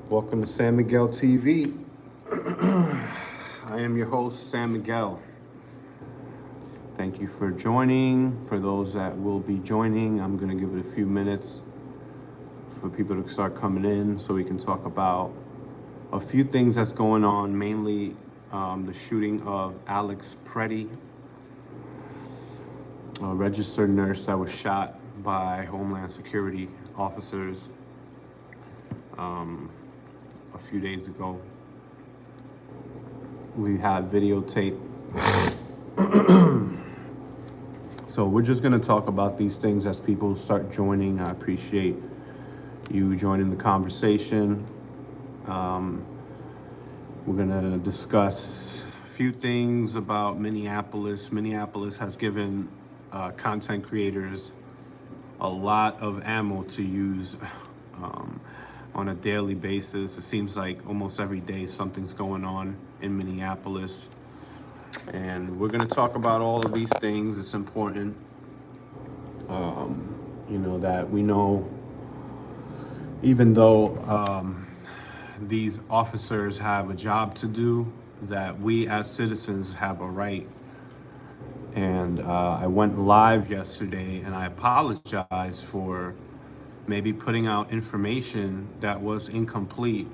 Welcome to San Miguel TV. I am your host, San Miguel. Thank you for joining. For those that will be joining, I'm going to give it a few minutes for people to start coming in so we can talk about a few things that's going on, mainly the shooting of Alex Pretti, a registered nurse that was shot by Homeland Security officers a few days ago. We had videotape. So we're just going to talk about these things as people start joining. I appreciate you joining the conversation. We're going to discuss a few things about Minneapolis. Minneapolis has given content creators a lot of ammo to use on a daily basis. It seems like almost every day something's going on in Minneapolis. And we're going to talk about all of these things. It's important, that we know, even though these officers have a job to do, that we as citizens have a right. And I went live yesterday, and I apologize for maybe putting out information that was incomplete,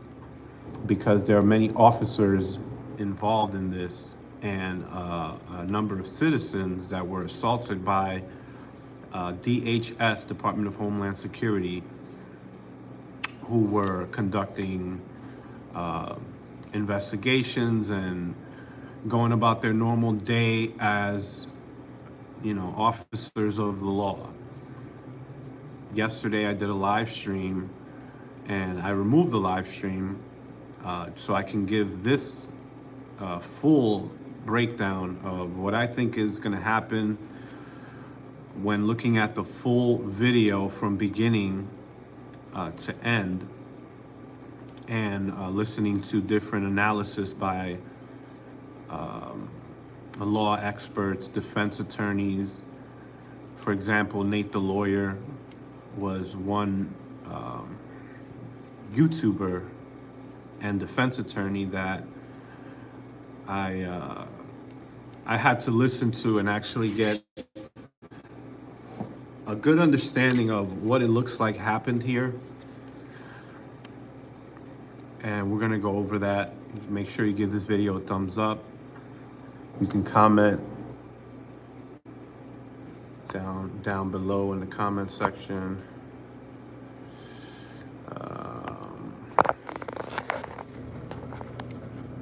because there are many officers involved in this, and a number of citizens that were assaulted by DHS, Department of Homeland Security, who were conducting investigations and going about their normal day as, officers of the law. Yesterday I did a live stream, and I removed the live stream so I can give this full breakdown of what I think is going to happen when looking at the full video from beginning to end, and listening to different analysis by law experts, defense attorneys. For example, Nate the lawyer was one YouTuber and defense attorney that I had to listen to and actually get a good understanding of what it looks like happened here. And we're gonna go over that. Make sure you give this video a thumbs up. You can comment down below in the comment section.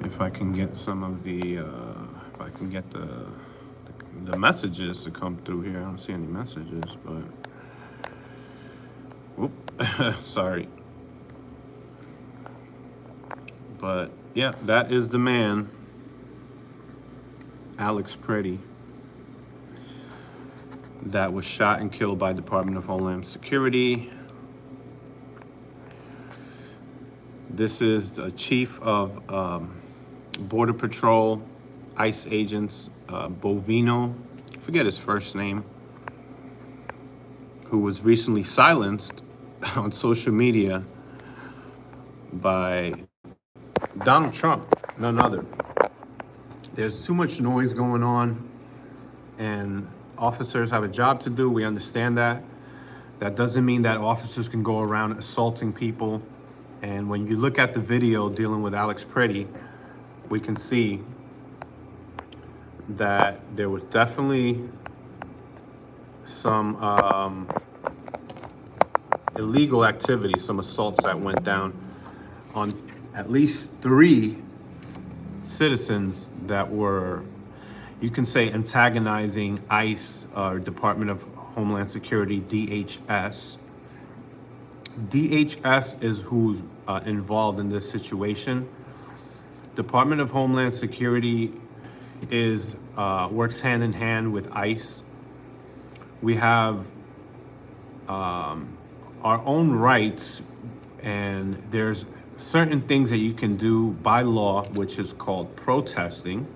If I can get some of the, if I can get the messages to come through here. I don't see any messages, but, whoop, sorry. But yeah, that is the man, Alex Pretti, that was shot and killed by Department of Homeland Security. This is the chief of Border Patrol, ICE agents, Bovino, forget his first name, who was recently silenced on social media by Donald Trump, none other. There's too much noise going on, and officers have a job to do. We understand that. That doesn't mean that officers can go around assaulting people. And when you look at the video dealing with Alex Pretti, we can see that there was definitely some illegal activity, some assaults that went down on at least 3 citizens that were, you can say, antagonizing ICE, or Department of Homeland Security, DHS. DHS is who's involved in this situation. Department of Homeland Security is works hand in hand with ICE. We have our own rights, and there's certain things that you can do by law, which is called protesting.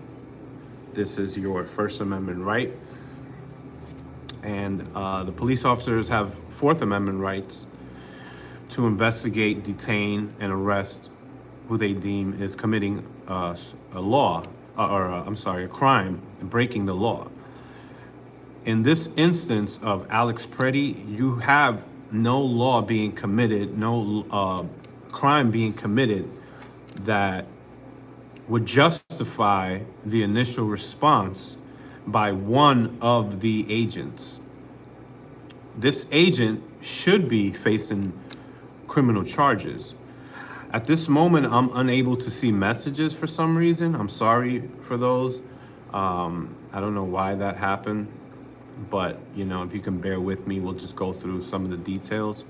This is your First Amendment right. And the police officers have Fourth Amendment rights to investigate, detain, and arrest who they deem is committing a law, a crime, breaking the law. In this instance of Alex Pretti, you have no law being committed, no crime being committed that would justify the initial response by one of the agents. This agent should be facing criminal charges. At this moment, I'm unable to see messages for some reason. I'm sorry for those. I don't know why that happened, but if you can bear with me, we'll just go through some of the details.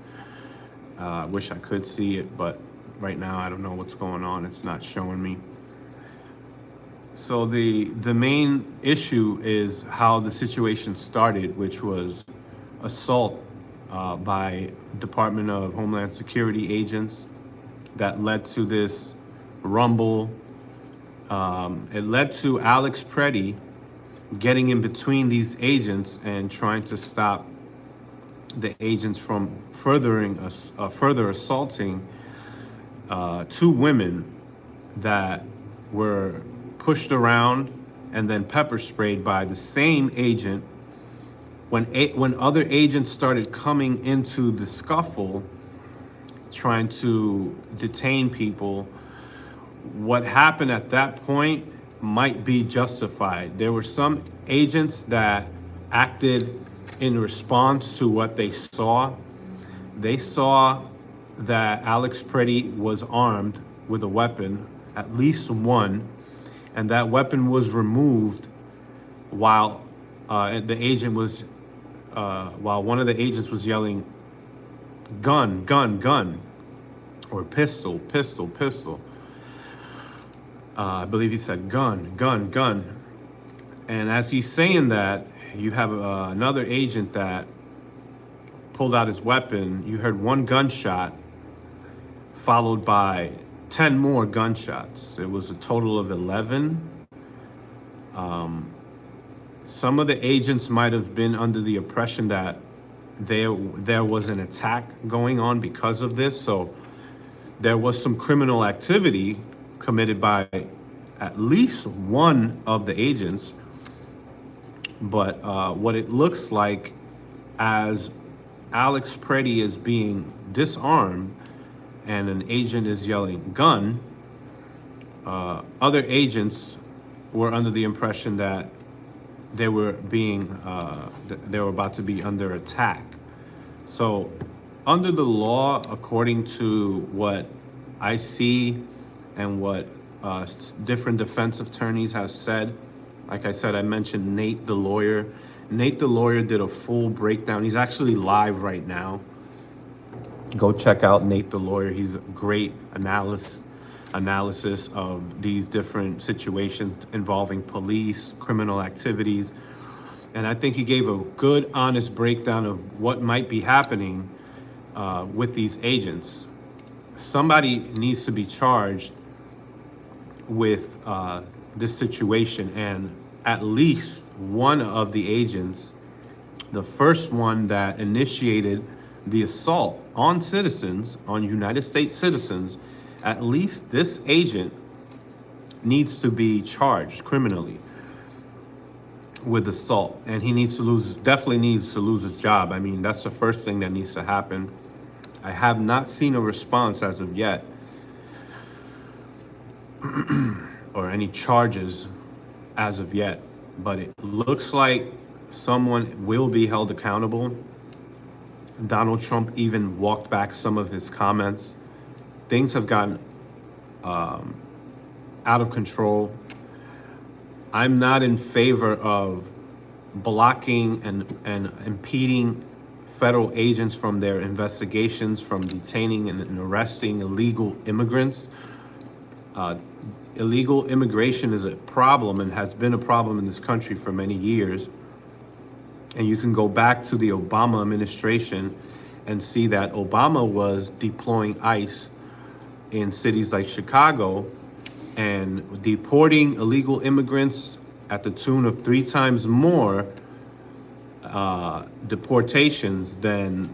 I wish I could see it, but right now I don't know what's going on. It's not showing me. So the main issue is how the situation started, which was assault by Department of Homeland Security agents that led to this rumble. It led to Alex Pretti getting in between these agents and trying to stop the agents from further assaulting two women that were pushed around and then pepper sprayed by the same agent. When other agents started coming into the scuffle, trying to detain people, what happened at that point might be justified. There were some agents that acted in response to what they saw. They saw that Alex Pretti was armed with a weapon, at least one, and that weapon was removed while one of the agents was yelling, "Gun, gun, gun," or "Pistol, pistol, pistol." I believe he said "gun, gun, gun." And as he's saying that, you have another agent that pulled out his weapon. You heard one gunshot, followed by 10 more gunshots. It was a total of 11. Some of the agents might have been under the impression that there was an attack going on because of this. So there was some criminal activity committed by at least one of the agents. But what it looks like, as Alex Pretti is being disarmed and an agent is yelling "gun," other agents were under the impression that they were about to be under attack. So under the law, according to what I see and what different defense attorneys have said, like I said, I mentioned Nate the lawyer. Nate the lawyer did a full breakdown. He's actually live right now. Go check out Nate the lawyer. He's a great analysis of these different situations involving police, criminal activities. And I think he gave a good, honest breakdown of what might be happening with these agents. Somebody needs to be charged with this situation, and at least one of the agents, the first one that initiated the assault on citizens, on United States citizens, at least this agent needs to be charged criminally with assault, and he definitely needs to lose his job. I mean, that's the first thing that needs to happen. I have not seen a response as of yet or any charges as of yet, but it looks like someone will be held accountable. Donald Trump even walked back some of his comments. Things have gotten out of control. I'm not in favor of blocking and impeding federal agents from their investigations, from detaining and arresting illegal immigrants. Illegal immigration is a problem and has been a problem in this country for many years. And you can go back to the Obama administration and see that Obama was deploying ICE in cities like Chicago and deporting illegal immigrants at the tune of 3 times more deportations than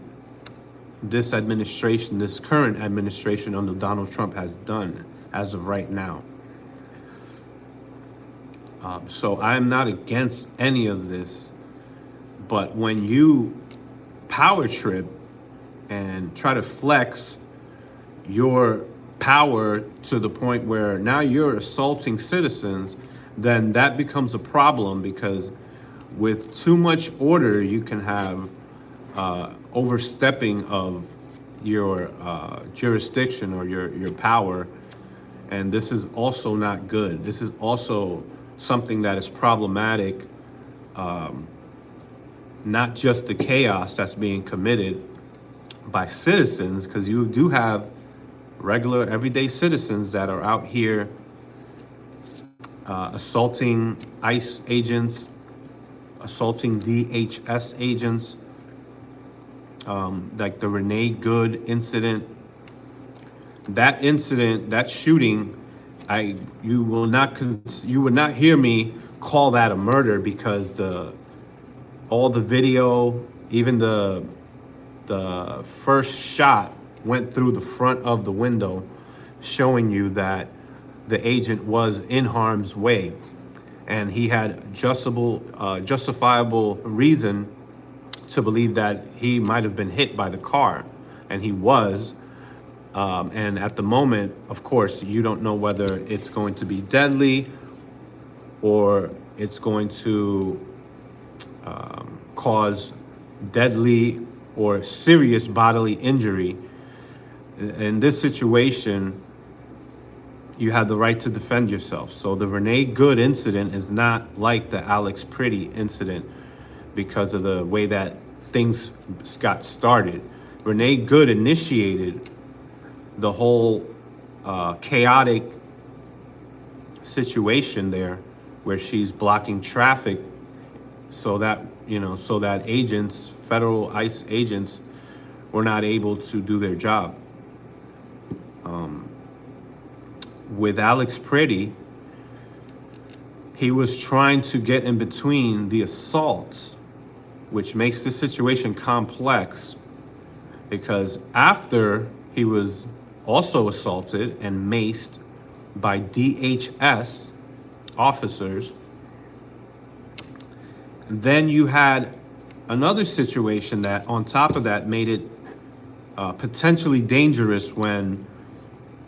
this administration, this current administration under Donald Trump has done as of right now. So I'm not against any of this, but when you power trip and try to flex your power to the point where now you're assaulting citizens, then that becomes a problem, because with too much order, you can have overstepping of your jurisdiction or your power. And this is also not good. This is also something that is problematic, not just the chaos that's being committed by citizens, because you do have regular everyday citizens that are out here assaulting ICE agents, assaulting DHS agents, like the Renee Good incident. That incident, that shooting, you would not hear me call that a murder, because all the video, even the first shot went through the front of the window, showing you that the agent was in harm's way, and he had justifiable reason to believe that he might have been hit by the car, and he was. And at the moment, of course, you don't know whether it's going to be deadly or it's going to cause deadly or serious bodily injury. In this situation, you have the right to defend yourself. So the Renee Good incident is not like the Alex Pretti incident because of the way that things got started. Renee Good initiated the whole chaotic situation there, where she's blocking traffic so that agents, federal ICE agents, were not able to do their job. With Alex Pretti, he was trying to get in between the assault, which makes the situation complex, because after he was also assaulted and maced by DHS officers, then you had another situation that on top of that made it potentially dangerous, when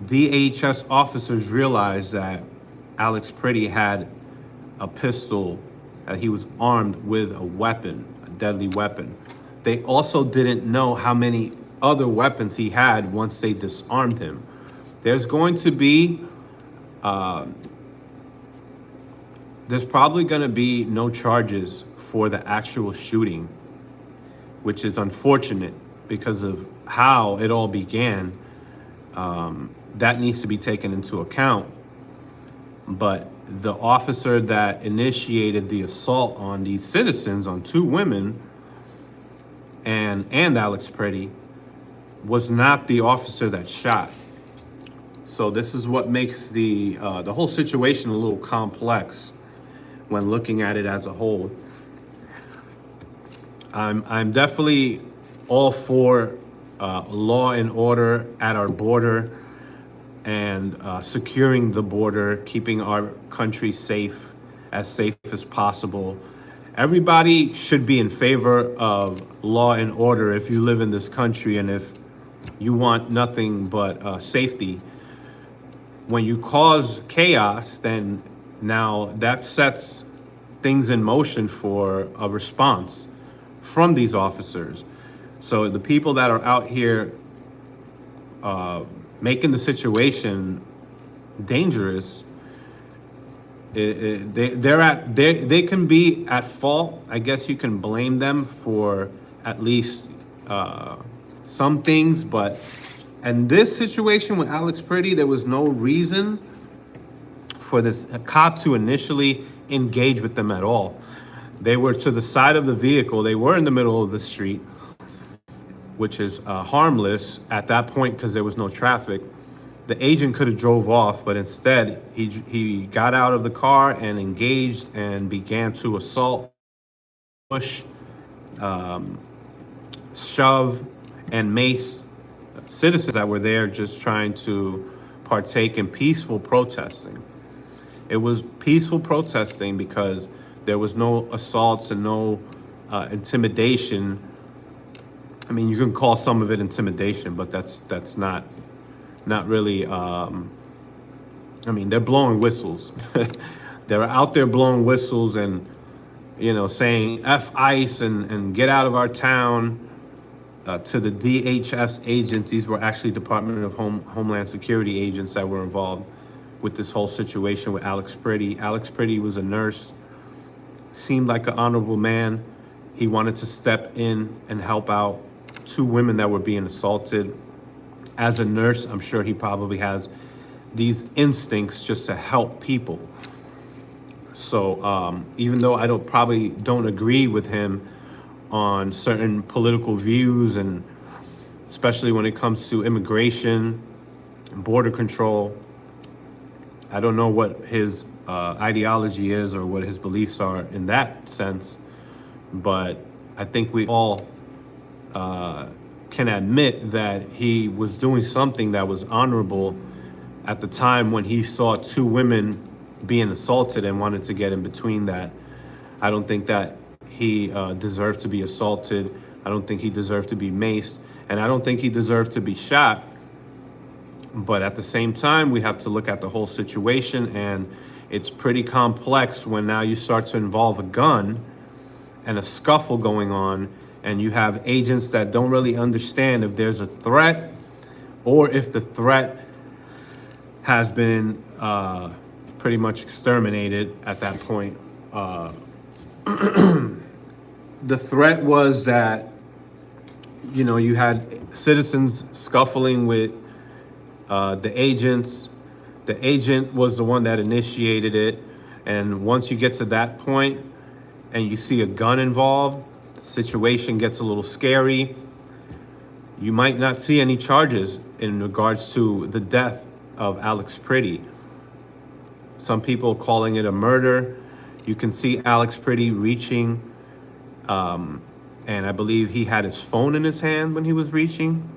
DHS officers realized that Alex Pretti had a pistol, that he was armed with a weapon, a deadly weapon. They also didn't know how many other weapons he had once they disarmed him. There's going to be, there's probably going to be no charges for the actual shooting, which is unfortunate because of how it all began. That needs to be taken into account. But the officer that initiated the assault on these citizens, on two women, and Alex Pretti, was not the officer that shot. So this is what makes the whole situation a little complex when looking at it as a whole. I'm definitely all for law and order at our border, and securing the border, keeping our country safe as possible. Everybody should be in favor of law and order if you live in this country and if you want nothing but safety. When you cause chaos, then now that sets things in motion for a response from these officers. So the people that are out here making the situation dangerous, they can be at fault. I guess you can blame them for at least some things, but in this situation with Alex Pretti, there was no reason for this cop to initially engage with them at all. They were to the side of the vehicle. They were in the middle of the street, which is harmless at that point because there was no traffic. The agent could have drove off, but instead he got out of the car and engaged and began to assault, push, shove, and mace citizens that were there just trying to partake in peaceful protesting. It was peaceful protesting because there was no assaults and no intimidation. I mean, you can call some of it intimidation, but that's not really. I mean, they're blowing whistles. They're out there blowing whistles and saying "F ICE" and "get out of our town." To the DHS agents, these were actually Department of Homeland Security agents that were involved with this whole situation with Alex Pretti. Alex Pretti was a nurse, seemed like an honorable man. He wanted to step in and help out two women that were being assaulted. As a nurse, I'm sure he probably has these instincts just to help people. So even though I probably don't agree with him on certain political views, and especially when it comes to immigration and border control, I don't know what his ideology is or what his beliefs are in that sense, but I think we all can admit that he was doing something that was honorable at the time when he saw two women being assaulted and wanted to get in between that. I don't think that he deserved to be assaulted. I don't think he deserved to be maced, and I don't think he deserved to be shot. But at the same time, we have to look at the whole situation, and it's pretty complex when now you start to involve a gun and a scuffle going on, and you have agents that don't really understand if there's a threat or if the threat has been pretty much exterminated at that point. The threat was that, you had citizens scuffling with the agents. The agent was the one that initiated it. And once you get to that point and you see a gun involved, the situation gets a little scary. You might not see any charges in regards to the death of Alex Pretti. Some people calling it a murder. You can see Alex Pretti reaching, and I believe he had his phone in his hand when he was reaching.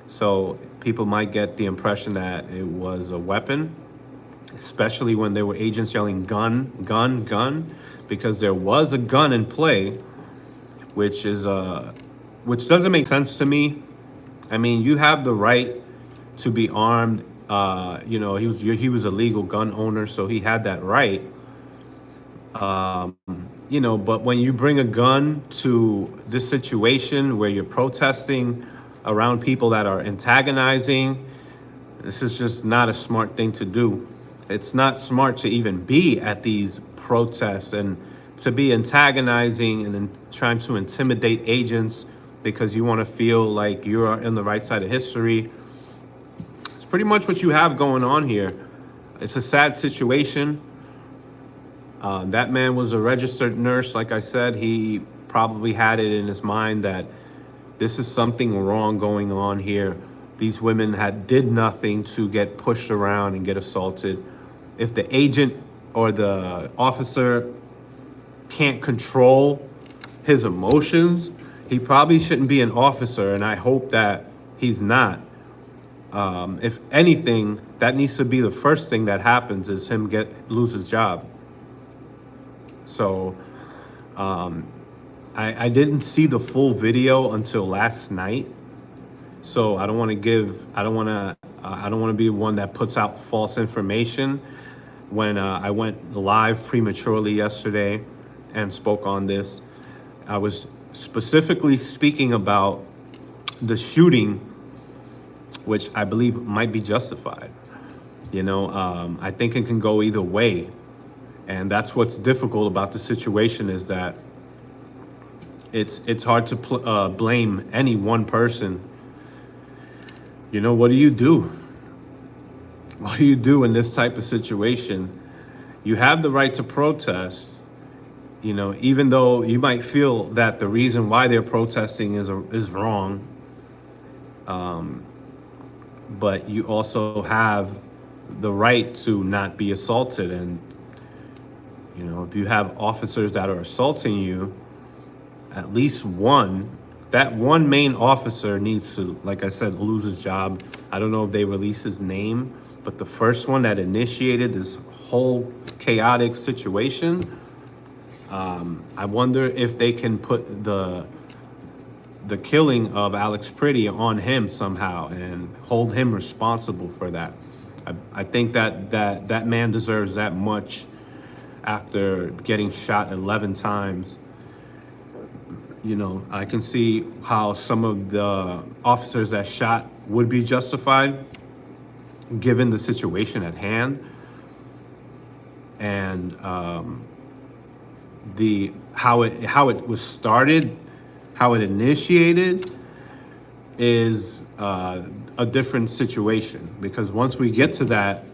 So people might get the impression that it was a weapon, especially when there were agents yelling gun, gun, gun, because there was a gun in play, which doesn't make sense to me. I mean, you have the right to be armed. He was a legal gun owner, so he had that right. But when you bring a gun to this situation where you're protesting around people that are antagonizing, this is just not a smart thing to do. It's not smart to even be at these protests and to be antagonizing and trying to intimidate agents because you want to feel like you're on the right side of history. It's pretty much what you have going on here. It's a sad situation. That man was a registered nurse. Like I said, he probably had it in his mind that this is something wrong going on here. These women did nothing to get pushed around and get assaulted. If the agent or the officer can't control his emotions, he probably shouldn't be an officer, and I hope that he's not. If anything, that needs to be the first thing that happens is him lose his job. So I didn't see the full video until last night. So I don't want to be one that puts out false information. When I went live prematurely yesterday and spoke on this, I was specifically speaking about the shooting, which I believe might be justified. I think it can go either way. And that's what's difficult about the situation is that it's hard to blame any one person. What do you do? What do you do in this type of situation? You have the right to protest, even though you might feel that the reason why they're protesting is wrong. But you also have the right to not be assaulted. And if you have officers that are assaulting you, at least one that one main officer needs to, like I said, lose his job. I don't know if they release his name, but the first one that initiated this whole chaotic situation, I wonder if they can put the killing of Alex Pretti on him somehow and hold him responsible for that. I think that man deserves that much after getting shot 11 times. You know, I can see how some of the officers that shot would be justified given the situation at hand. And the how it was started, how it initiated is a different situation, because once we get to that,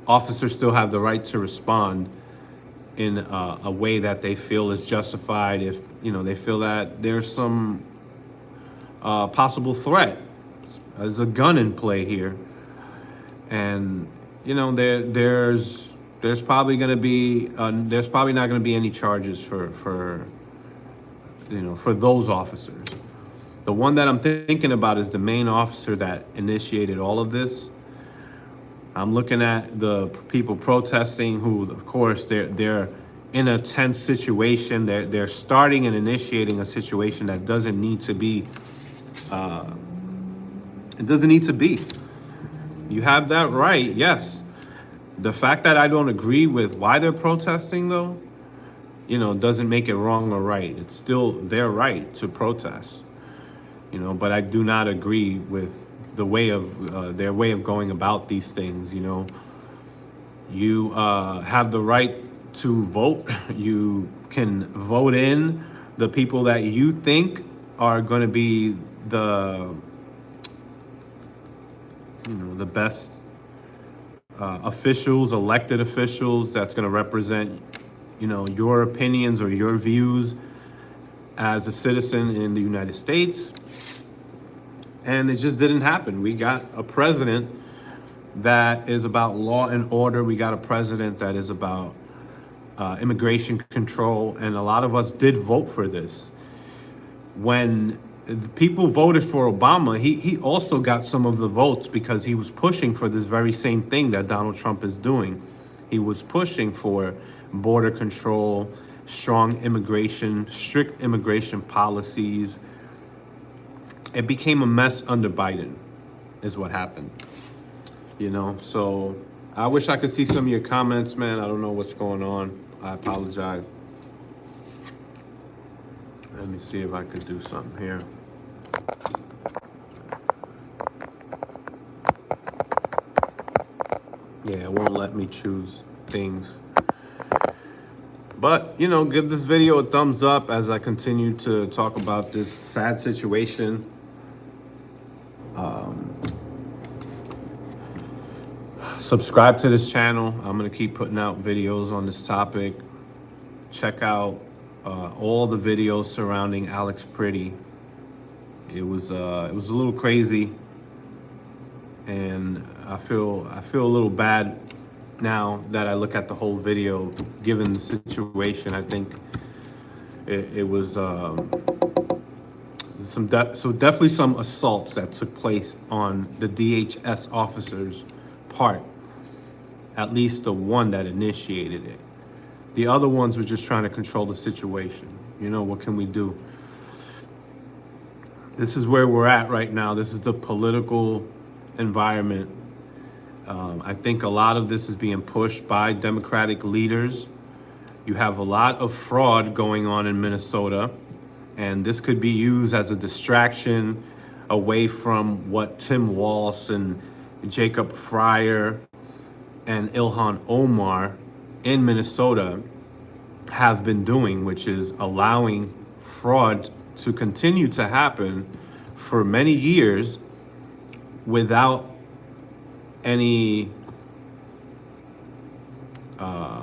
officers still have the right to respond in a way that they feel is justified. If they feel that there's some possible threat, there's a gun in play here, and there's probably going to be there's probably not going to be any charges for those officers. The one that I'm thinking about is the main officer that initiated all of this. I'm looking at the people protesting who, of course, they're in a tense situation. They're starting and initiating a situation that doesn't need to be. It doesn't need to be. You have that right, yes. The fact that I don't agree with why they're protesting, though, doesn't make it wrong or right. It's still their right to protest. But I do not agree with the way of their way of going about these things. You have the right to vote. You can vote in the people that you think are going to be the best officials, elected officials that's going to represent your opinions or your views as a citizen in the United States. And it just didn't happen. We got a president that is about law and order. We got a president that is about immigration control. And a lot of us did vote for this. When the people voted for Obama, he also got some of the votes because he was pushing for this very same thing that Donald Trump is doing. He was pushing for border control, strong immigration, strict immigration policies. It became a mess under Biden, is what happened. So I wish I could see some of your comments, man. I don't know what's going on. I apologize. Let me see if I could do something here. Yeah, it won't let me choose things. But, give this video a thumbs up as I continue to talk about this sad situation. Subscribe to this channel. I'm going to keep putting out videos on this topic. Check out all the videos surrounding Alex Pretti. It was a little crazy, and I feel a little bad now that I look at the whole video. Given the situation, I think it was definitely some assaults that took place on the DHS officers' part. At least the one that initiated it. The other ones were just trying to control the situation. What can we do? This is where we're at right now. This is the political environment. I think a lot of this is being pushed by Democratic leaders. You have a lot of fraud going on in Minnesota, and this could be used as a distraction away from what Tim Walz and Jacob Fryer and Ilhan Omar in Minnesota have been doing, which is allowing fraud to continue to happen for many years without any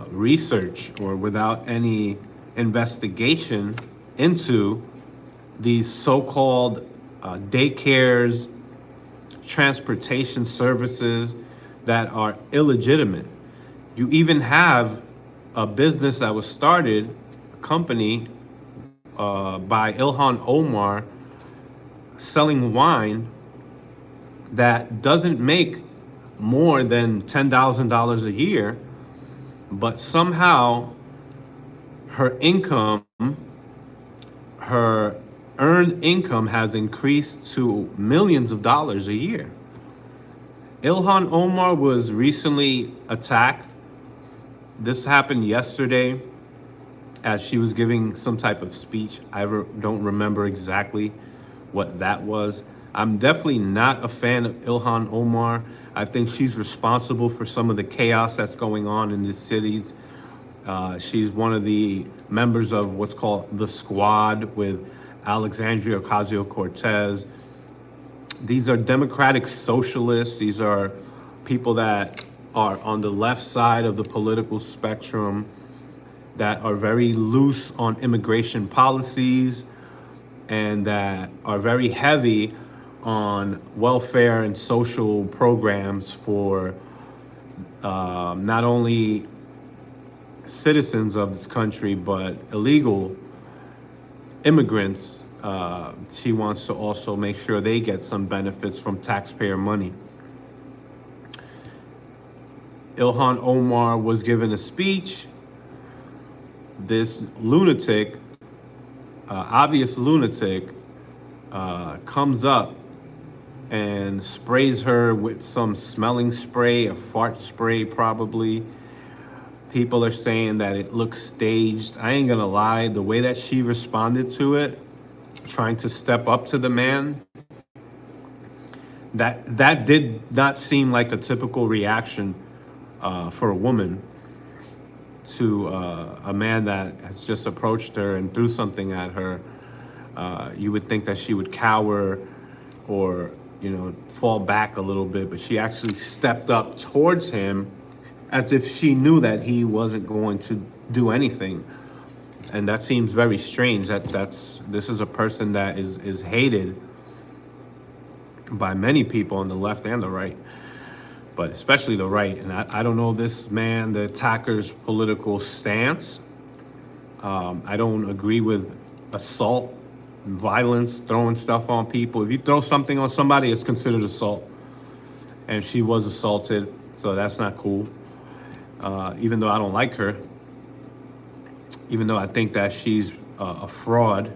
research or without any investigation into these so-called daycares, transportation services that are illegitimate. You even have a business that was started, a company by Ilhan Omar, selling wine that doesn't make more than $10,000 a year, but somehow her income, her earned income has increased to millions of dollars a year. Ilhan Omar was recently attacked. This happened yesterday as she was giving some type of speech. I don't remember exactly what that was. I'm definitely not a fan of Ilhan Omar. I think she's responsible for some of the chaos that's going on in the cities. She's one of the members of what's called the Squad with Alexandria Ocasio-Cortez. These are democratic socialists. These are people that are on the left side of the political spectrum, that are very loose on immigration policies, and that are very heavy on welfare and social programs for not only citizens of this country, but illegal immigrants. She wants to also make sure they get some benefits from taxpayer money. Ilhan Omar was given a speech. This lunatic, obvious lunatic, comes up and sprays her with some smelling spray, a fart spray probably. People are saying that it looks staged. I ain't gonna lie, the way that she responded to it, trying to step up to the man, that did not seem like a typical reaction for a woman to a man that has just approached her and threw something at her. You would think that she would cower or, fall back a little bit, but she actually stepped up towards him as if she knew that he wasn't going to do anything. And that seems very strange. This is a person that is hated by many people on the left and the right, but especially the right. And I don't know this man, the attacker's political stance. I don't agree with assault, violence, throwing stuff on people. If you throw something on somebody, it's considered assault. And she was assaulted, so that's not cool. Even though I don't like her, even though I think that she's a fraud,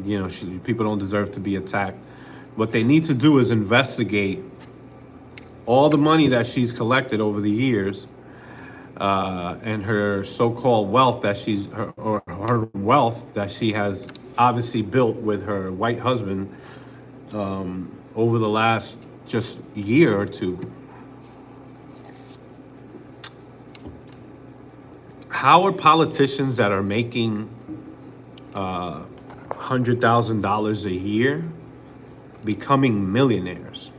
people don't deserve to be attacked. What they need to do is investigate all the money that she's collected over the years, and her so-called wealth that her wealth that she has obviously built with her white husband over the last just year or two. How are politicians that are making $100,000 a year becoming millionaires?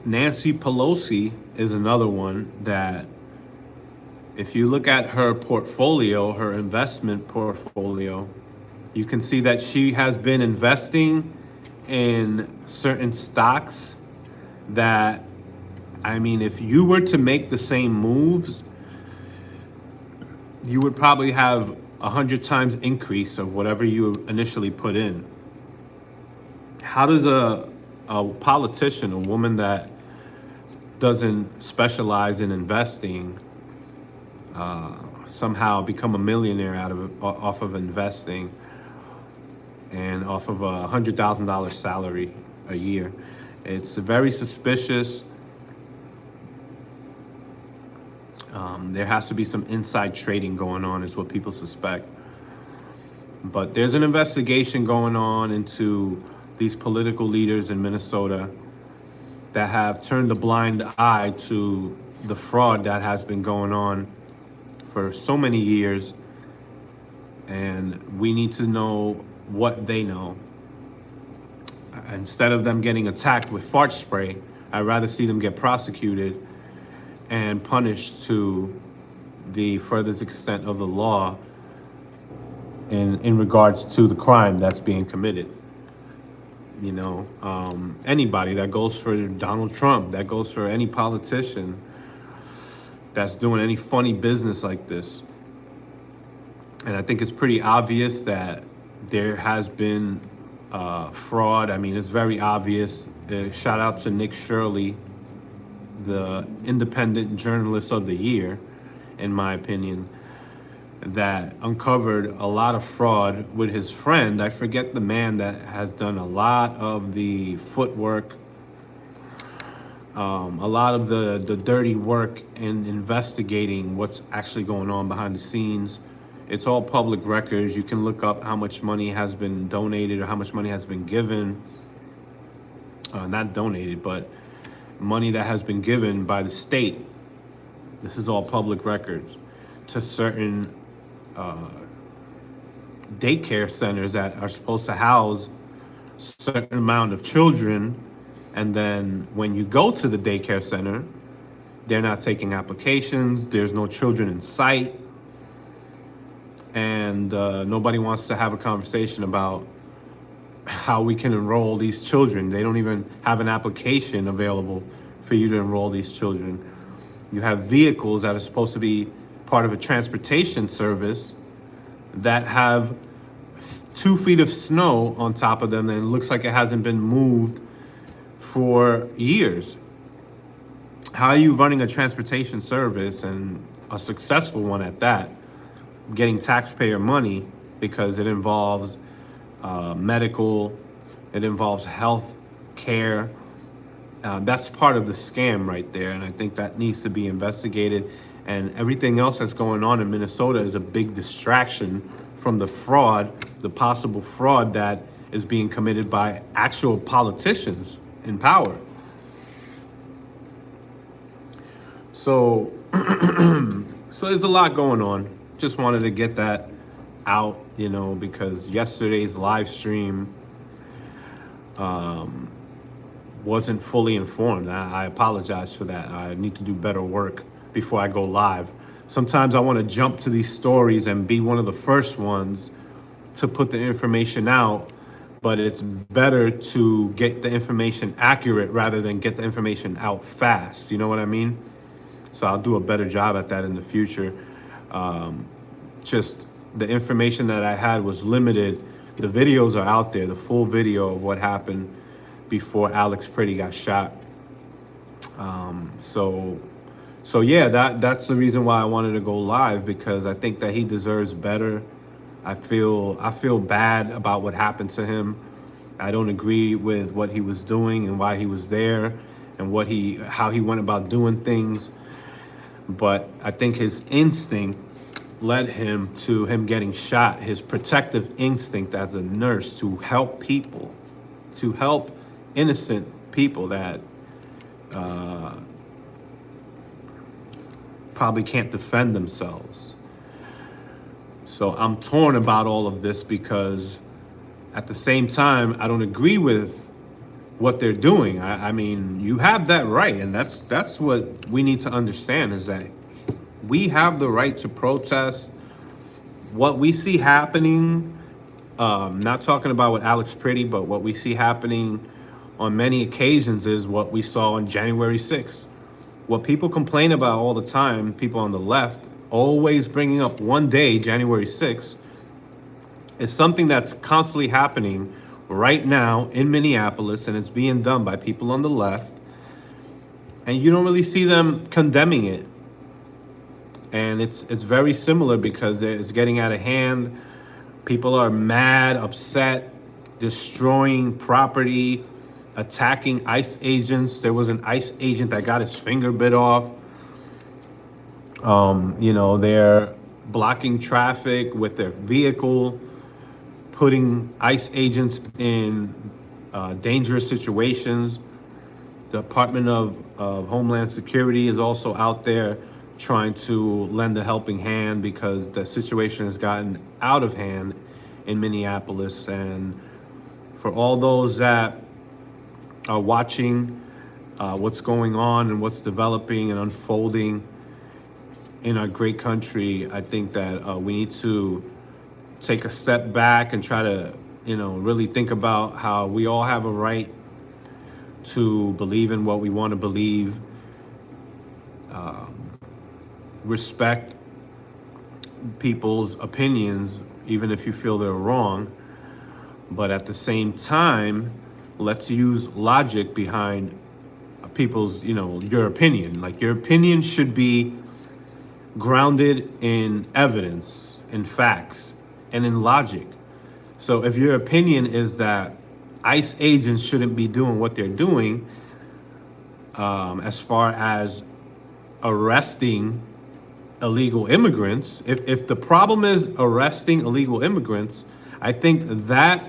Nancy Pelosi is another one that, if you look at her portfolio, her investment portfolio, you can see that she has been investing in certain stocks that, if you were to make the same moves, you would probably have 100 times increase of whatever you initially put in. How does a politician, a woman that doesn't specialize in investing, somehow become a millionaire off of investing and off of a $100,000 salary a year? It's very suspicious. There has to be some inside trading going on, is what people suspect. But there's an investigation going on into these political leaders in Minnesota that have turned a blind eye to the fraud that has been going on for so many years. And we need to know what they know. Instead of them getting attacked with fart spray, I'd rather see them get prosecuted and punished to the furthest extent of the law in regards to the crime that's being committed. Anybody that goes for Donald Trump, that goes for any politician that's doing any funny business like this. And I think it's pretty obvious that There has been fraud. I mean, it's very obvious. Shout out to Nick Shirley, the Independent Journalist of the Year, in my opinion, that uncovered a lot of fraud with his friend. I forget the man that has done a lot of the footwork, a lot of the dirty work in investigating what's actually going on behind the scenes. It's all public records. You can look up how much money has been donated or how much money has been given. Not donated, but money that has been given by the state. This is all public records to certain daycare centers that are supposed to house a certain amount of children. And then when you go to the daycare center, they're not taking applications. There's no children in sight. And nobody wants to have a conversation about how we can enroll these children. They don't even have an application available for you to enroll these children. You have vehicles that are supposed to be part of a transportation service that have 2 feet of snow on top of them, and it looks like it hasn't been moved for years. How are you running a transportation service, and a successful one at that, getting taxpayer money, because it involves medical, it involves health care? That's part of the scam right there, and I think that needs to be investigated. And everything else that's going on in Minnesota is a big distraction from the fraud, the possible fraud that is being committed by actual politicians in power. So, so there's a lot going on. Just wanted to get that out, because yesterday's live stream wasn't fully informed. I apologize for that. I need to do better work before I go live. Sometimes I want to jump to these stories and be one of the first ones to put the information out, but it's better to get the information accurate rather than get the information out fast. You know what I mean? So I'll do a better job at that in the future. Just the information that I had was limited. The videos are out there, the full video of what happened before Alex Pretti got shot. So yeah, that's the reason why I wanted to go live, because I think that he deserves better. I feel bad about what happened to him. I don't agree with what he was doing and why he was there and how he went about doing things. But I think his instinct led him to him getting shot. His protective instinct as a nurse to help people, to help innocent people that probably can't defend themselves. So I'm torn about all of this, because at the same time, I don't agree with what they're doing. I mean, you have that right, and that's what we need to understand, is that we have the right to protest. What we see happening, not talking about with Alex Pretti, but what we see happening on many occasions is what we saw on January 6th. What people complain about all the time, people on the left, always bringing up one day, January 6th, is something that's constantly happening right now in Minneapolis, and it's being done by people on the left, and you don't really see them condemning it. And it's very similar, because it's getting out of hand. People are mad, upset, destroying property, attacking ICE agents. There was an ICE agent that got his finger bit off. They're blocking traffic with their vehicle, putting ICE agents in dangerous situations. The Department of Homeland Security is also out there trying to lend a helping hand, because the situation has gotten out of hand in Minneapolis. And for all those that are watching what's going on and what's developing and unfolding in our great country, I think that we need to take a step back and try to, really think about how we all have a right to believe in what we want to believe, respect people's opinions, even if you feel they're wrong. But at the same time, let's use logic behind people's, your opinion. Like, your opinion should be grounded in evidence, in facts, and in logic. So if your opinion is that ICE agents shouldn't be doing what they're doing, as far as arresting illegal immigrants, if the problem is arresting illegal immigrants, I think that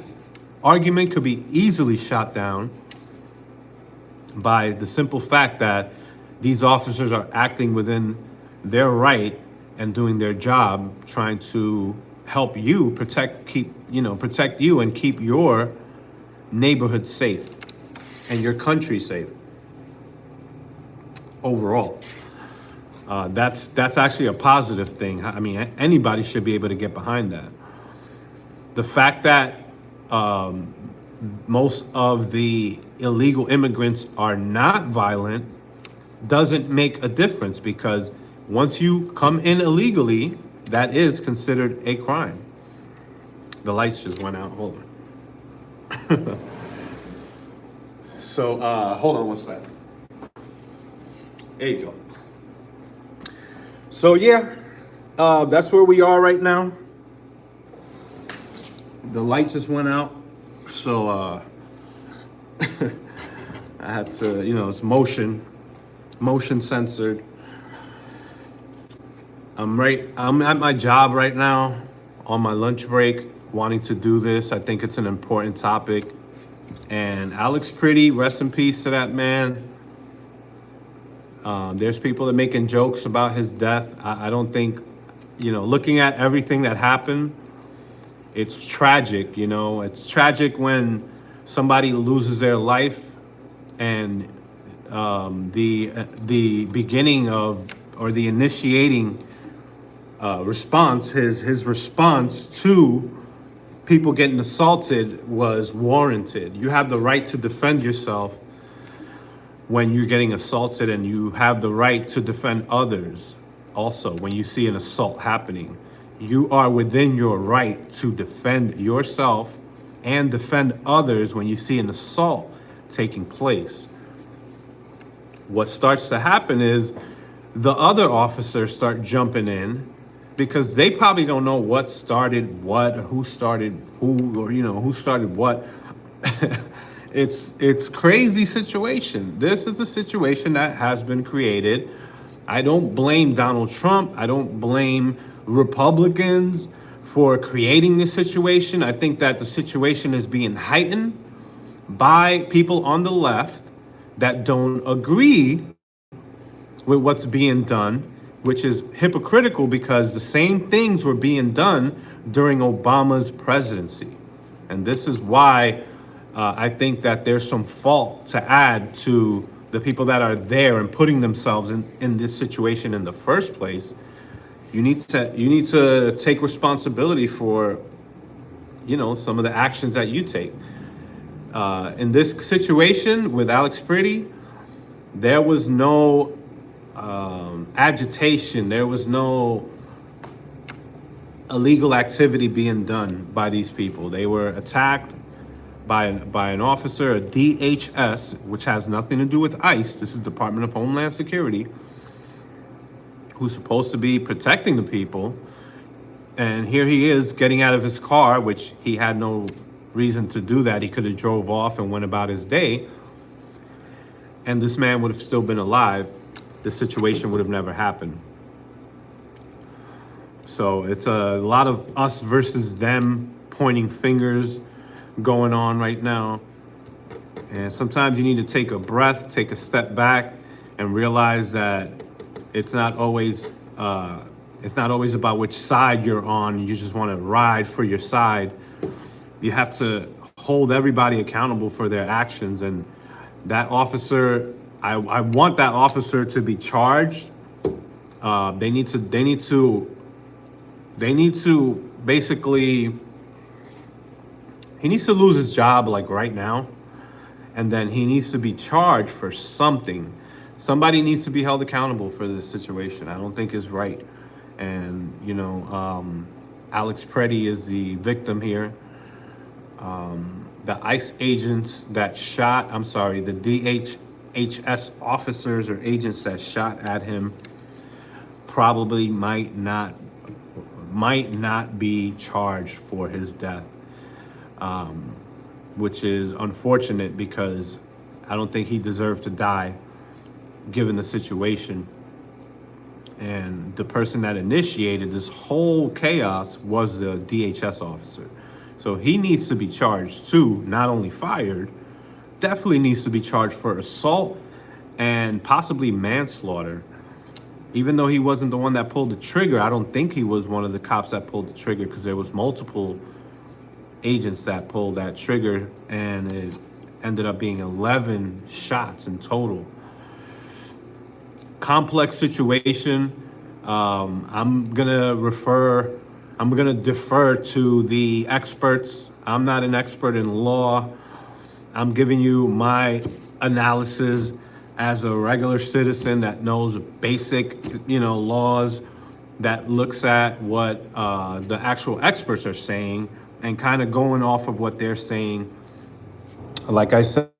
argument could be easily shot down by the simple fact that these officers are acting within their right and doing their job, trying to help you protect you and keep your neighborhood safe and your country safe overall. That's actually a positive thing. I mean, anybody should be able to get behind that. The fact that most of the illegal immigrants are not violent doesn't make a difference, because once you come in illegally, that is considered a crime. The lights just went out. Hold on. So, hold on one second. There you go. So, yeah, that's where we are right now. The light just went out. So, I had to, it's motion censored. I'm at my job right now on my lunch break, wanting to do this. I think it's an important topic. And Alex Pretti, rest in peace to that man. There's people that are making jokes about his death. I don't think, looking at everything that happened, it's tragic. It's tragic when somebody loses their life, and the beginning of, or the initiating response, his response to people getting assaulted was warranted. You have the right to defend yourself when you're getting assaulted, and you have the right to defend others also when you see an assault happening. You are within your right to defend yourself and defend others when you see an assault taking place. What starts to happen is the other officers start jumping in, because they probably don't know what started what, or who started who, or who started what. It's crazy situation. This is a situation that has been created. I don't blame Donald Trump. I don't blame Republicans for creating this situation. I think that the situation is being heightened by people on the left that don't agree with what's being done, which is hypocritical, because the same things were being done during Obama's presidency. And this is why I think that there's some fault to add to the people that are there and putting themselves in this situation in the first place. You need to take responsibility for, some of the actions that you take. In this situation with Alex Pretti, there was no agitation. There was no illegal activity being done by these people. They were attacked by an officer, a DHS, which has nothing to do with ICE. This is Department of Homeland Security, who's supposed to be protecting the people. And here he is getting out of his car, which he had no reason to do that. He could have drove off and went about his day, and this man would have still been alive. The situation would have never happened. So it's a lot of us versus them pointing fingers going on right now. And sometimes you need to take a breath, take a step back, and realize that it's not always about which side you're on. You just want to ride for your side. You have to hold everybody accountable for their actions. And that officer, I want that officer to be charged. They need to basically, he needs to lose his job like right now, and then he needs to be charged for something. Somebody needs to be held accountable for this situation. I don't think it's right. And Alex Pretti is the victim here. The ICE agents that shot, I'm sorry, the DHHS officers or agents that shot at him probably might not be charged for his death, which is unfortunate because I don't think he deserved to die given the situation. And the person that initiated this whole chaos was the DHS officer. So he needs to be charged too, not only fired, definitely needs to be charged for assault and possibly manslaughter. Even though he wasn't the one that pulled the trigger, I don't think he was one of the cops that pulled the trigger, because there was multiple agents that pulled that trigger, and it ended up being 11 shots in total. Complex situation. I'm gonna defer to the experts. I'm not an expert in law. I'm giving you my analysis as a regular citizen that knows basic, laws, that looks at what the actual experts are saying and kind of going off of what they're saying. Like I said,